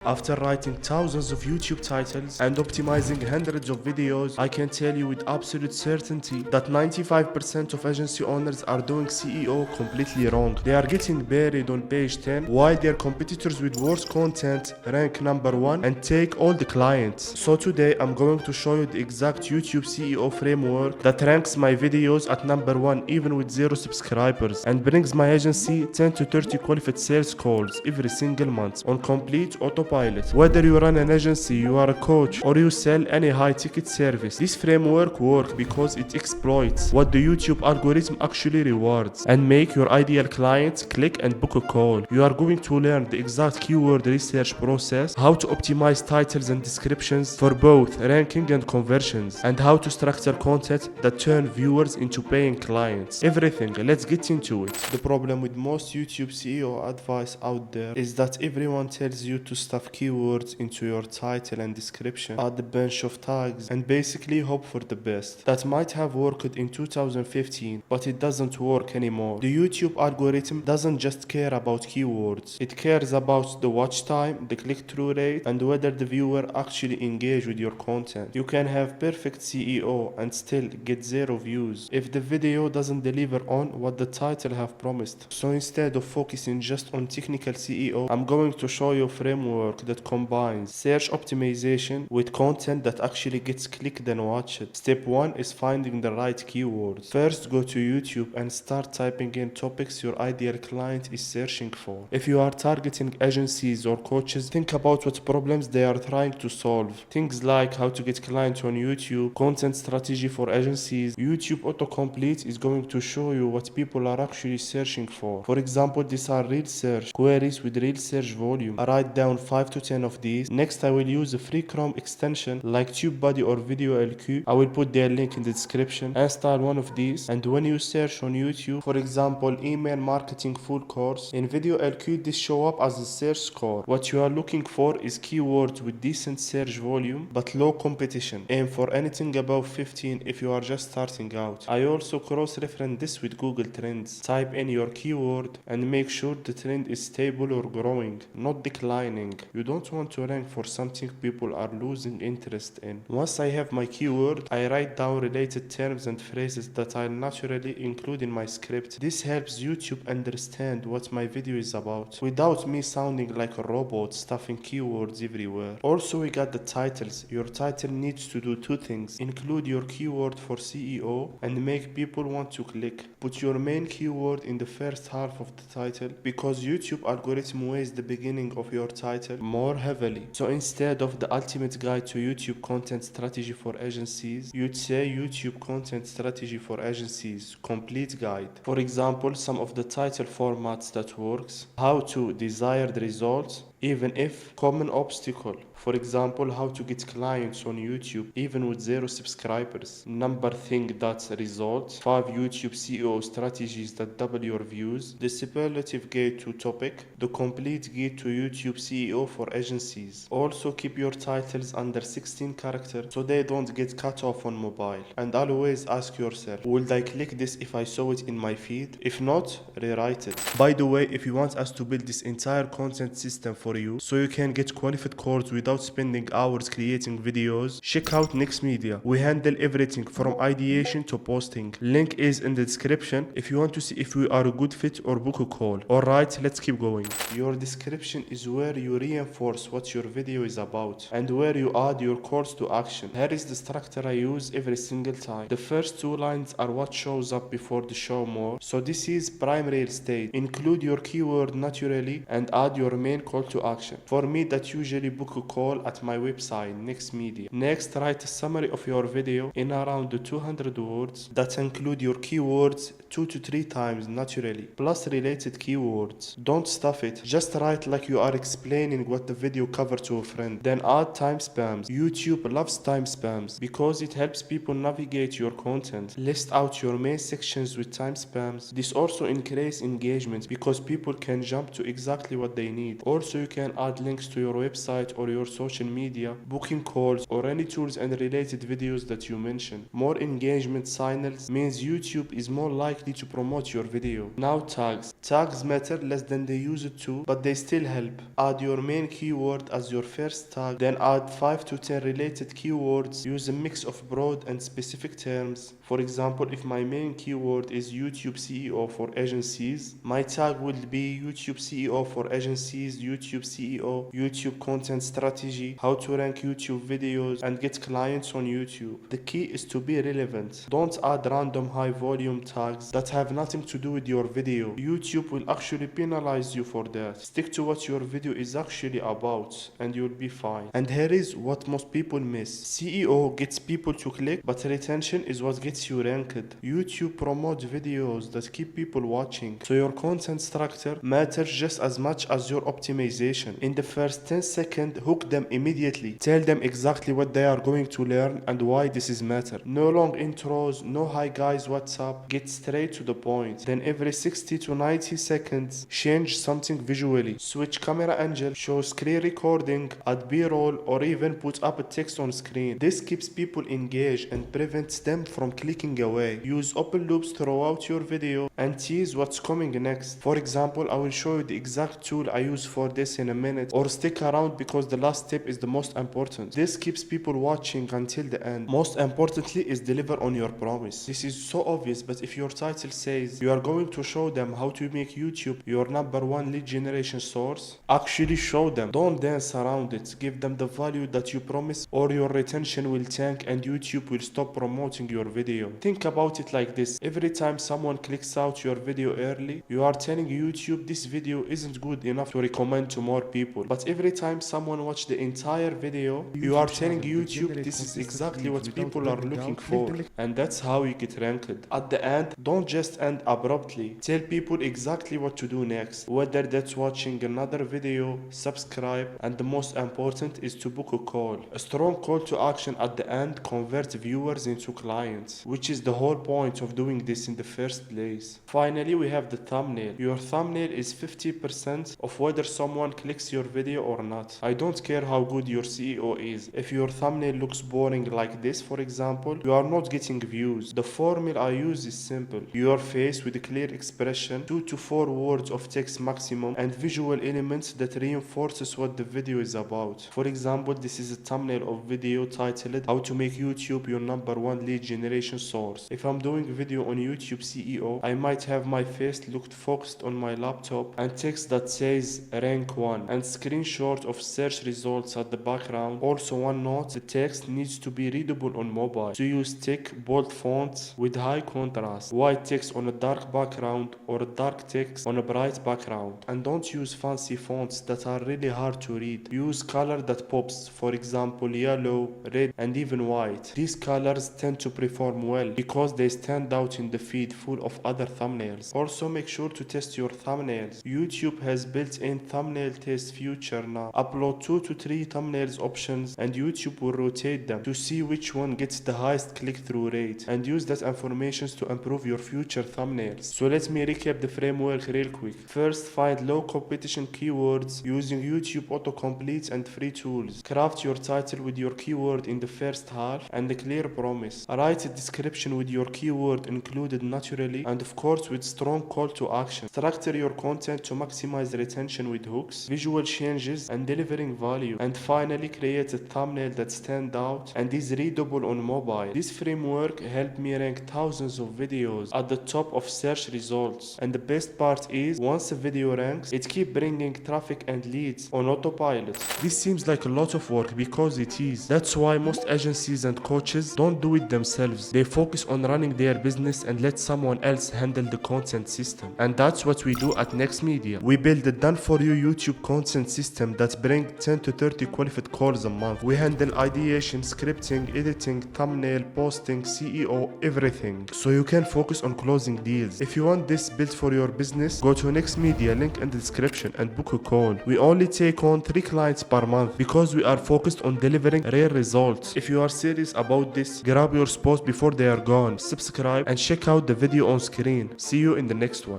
After writing thousands of YouTube titles and optimizing hundreds of videos, I can tell you with absolute certainty that 95% of agency owners are doing SEO completely wrong. They are getting buried on page 10 while their competitors with worse content rank number 1 and take all the clients. So today I'm going to show you the exact YouTube SEO framework that ranks my videos at number 1 even with 0 subscribers and brings my agency 10 to 30 qualified sales calls every single month on complete autopilot. Whether you run an agency, you are a coach, or you sell any high-ticket service, this framework works because it exploits what the YouTube algorithm actually rewards and make your ideal clients click and book a call. You are going to learn the exact keyword research process, how to optimize titles and descriptions for both ranking and conversions, and how to structure content that turn viewers into paying clients. Everything. Let's get into it. The problem with most YouTube SEO advice out there is that everyone tells you to stuff keywords into your title and description, add a bunch of tags, and basically hope for the best. That might have worked in 2015, but it doesn't work anymore. The YouTube algorithm doesn't just care about keywords. It cares about the watch time, the click-through rate, and whether the viewer actually engage with your content. You can have perfect SEO and still get 0 views if the video doesn't deliver on what the title have promised. So instead of focusing just on technical SEO, I'm going to show you a framework that combines search optimization with content that actually gets clicked and watched. Step 1 is finding the right keywords. First, go to YouTube and start typing in topics your ideal client is searching for. If you are targeting agencies or coaches, think about what problems they are trying to solve. Things like how to get clients on YouTube, content strategy for agencies. YouTube autocomplete is going to show you what people are actually searching for. For example, these are real search queries with real search volume. I write down 5 to 10 of these. Next, I will use a free Chrome extension like TubeBuddy or VideoLQ. I will put their link in the description. Install one of these, and when you search on YouTube, for example, email marketing full course, in VideoLQ this show up as a search score. What you are looking for is keywords with decent search volume but low competition. Aim for anything above 15 if you are just starting out. I also cross-reference this with Google Trends. Type in your keyword and make sure the trend is stable or growing, not declining. You don't want to rank for something people are losing interest in. Once I have my keyword, I write down related terms and phrases that I naturally include in my script. This helps YouTube understand what my video is about without me sounding like a robot stuffing keywords everywhere. Also, we got the titles. Your title needs to do 2 things. Include your keyword for SEO and make people want to click. Put your main keyword in the first half of the title because YouTube algorithm weighs the beginning of your title more heavily. So instead of the ultimate guide to YouTube content strategy for agencies, you'd say YouTube content strategy for agencies complete guide. For example, some of the title formats that works: how to desired results, even if common obstacle. For example, how to get clients on YouTube even with 0 subscribers. Number thing that's results. 5 YouTube SEO strategies that double your views. The superlative guide to topic. The complete guide to YouTube SEO for agencies. Also keep your titles under 16 characters so they don't get cut off on mobile. And always ask yourself, would I click this if I saw it in my feed? If not, rewrite it. By the way, if you want us to build this entire content system for you so you can get qualified calls without spending hours creating videos, check out Next Media. We handle everything from ideation to posting. Link is in the description if you want to see if we are a good fit or book a call. Alright, let's keep going. Your description is where you reinforce what your video is about and where you add your calls to action. Here is the structure I use every single time. The first 2 lines are what shows up before the show more. So this is prime real estate. Include your keyword naturally and add your main call to action. For me, that usually book a call at my website, Next Media. Next, write a summary of your video in around the 200 words that include your keywords 2 to 3 times naturally, plus related keywords. Don't stuff it. Just write like you are explaining what the video covered to a friend. Then add timestamps. YouTube loves timestamps because it helps people navigate your content. List out your main sections with timestamps. This also increases engagement because people can jump to exactly what they need. Also, you can add links to your website or your social media, booking calls, or any tools and related videos that you mention. More engagement signals means YouTube is more likely to promote your video. Now tags. Tags matter less than they used to, but they still help. Add your main keyword as your first tag, then add 5 to 10 related keywords. Use a mix of broad and specific terms. For example, if my main keyword is YouTube CEO for agencies, my tag will be YouTube CEO for agencies, YouTube CEO, YouTube content strategy, how to rank YouTube videos, and get clients on YouTube. The key is to be relevant. Don't add random high volume tags that have nothing to do with your video. YouTube will actually penalize you for that. Stick to what your video is actually about and you'll be fine. And here is what most people miss. CEO gets people to click, but retention is what gets you ranked. YouTube promotes videos that keep people watching, so your content structure matters just as much as your optimization. In the first 10 seconds, hook them immediately. Tell them exactly what they are going to learn and why this is matter. No long intros, no hi guys what's up. Get straight to the point. Then every 60 to 90 seconds, change something visually. Switch camera angle, show screen recording, add b-roll, or even put up a text on screen. This keeps people engaged and prevents them from clicking away. Use open loops throughout your video and tease what's coming next. For example, I will show you the exact tool I use for this in a minute, or stick around because the last step is the most important. This keeps people watching until the end. Most importantly is deliver on your promise. This is so obvious, but if your title says you are going to show them how to make YouTube your #1 lead generation source, actually show them. Don't dance around it. Give them the value that you promised, or your retention will tank and YouTube will stop promoting your video. Think about it like this. Every time someone clicks out your video early, you are telling YouTube this video isn't good enough to recommend to more people. But every time someone watches the entire video, you are telling YouTube this is exactly what people are looking for. And that's how you get ranked. At the end, don't just end abruptly. Tell people exactly what to do next. Whether that's watching another video, subscribe, and the most important is to book a call. A strong call to action at the end converts viewers into clients, which is the whole point of doing this in the first place. Finally, we have the thumbnail. Your thumbnail is 50% of whether someone clicks your video or not. I don't care how good your CEO is. If your thumbnail looks boring like this, for example, you are not getting views. The formula I use is simple. Your face with a clear expression, 2 to 4 words of text maximum, and visual elements that reinforces what the video is about. For example, this is a thumbnail of video titled How to Make YouTube Your #1 Lead Generation Source. If I'm doing a video on YouTube CEO, I might have my face looked focused on my laptop and text that says rank 1 and screenshot of search results at the background. Also, one note, the text needs to be readable on mobile, so use thick bold fonts with high contrast, white text on a dark background or dark text on a bright background. And don't use fancy fonts that are really hard to read. Use color that pops, for example yellow, red, and even white. These colors tend to perform well because they stand out in the feed full of other thumbnails. Also, make sure to test your thumbnails. YouTube has built-in thumbnail test feature now. Upload 2 to 3 thumbnails options and YouTube will rotate them to see which one gets the highest click-through rate, and use that information to improve your future thumbnails. So let me recap the framework real quick. First, find low competition keywords using YouTube autocomplete and free tools. Craft your title with your keyword in the first half and a clear promise. Write a description with your keyword included naturally, and of course with strong call to action. Structure your content to maximize retention with hooks, visual changes, and delivering value. And finally, create a thumbnail that stands out and is readable on mobile. This framework helped me rank thousands of videos at the top of search results. And the best part is, once a video ranks, it keeps bringing traffic and leads on autopilot. This seems like a lot of work because it is. That's why most agencies and coaches don't do it themselves. They focus on running their business and let someone else handle the content system. And that's what we do at Next Media. We build a done-for-you YouTube content system that brings 10 to 30 qualified calls a month. We handle ideation, scripting, editing, thumbnail, posting, CEO, everything. So you can focus on closing deals. If you want this built for your business, go to Next Media, link in the description, and book a call. We only take on 3 clients per month because we are focused on delivering real results. If you are serious about this, grab your spot before they are gone. Subscribe and check out the video on screen. See you in the next one.